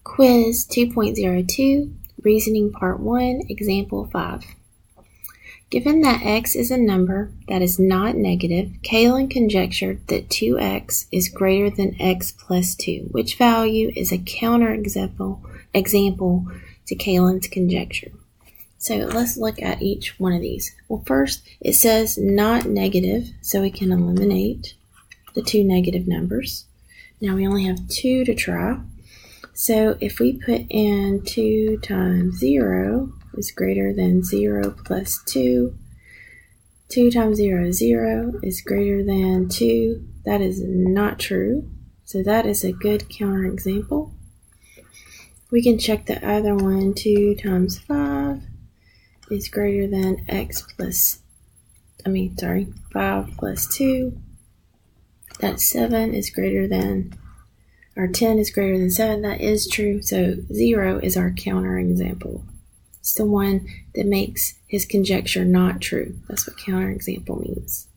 Quiz 2.02, Reasoning Part 1, Example 5. Given that x is a number that is not negative, Kaylin conjectured that 2x is greater than x plus 2, which value is a counterexample to Kaylin's conjecture. So let's look at each one of these. Well, first, it says not negative, so we can eliminate the two negative numbers. Now we only have 2 to try. So if we put in 2 times 0 is greater than 0 plus 2, 2 times 0 is 0 is greater than 2. That is not true. So that is a good counterexample. We can check the other one. 2 times 5 is greater than 5 plus 2. That's 7 is greater than, or 10 is greater than 7. That is true. So 0 is our counterexample. It's the one that makes his conjecture not true. That's what counterexample means.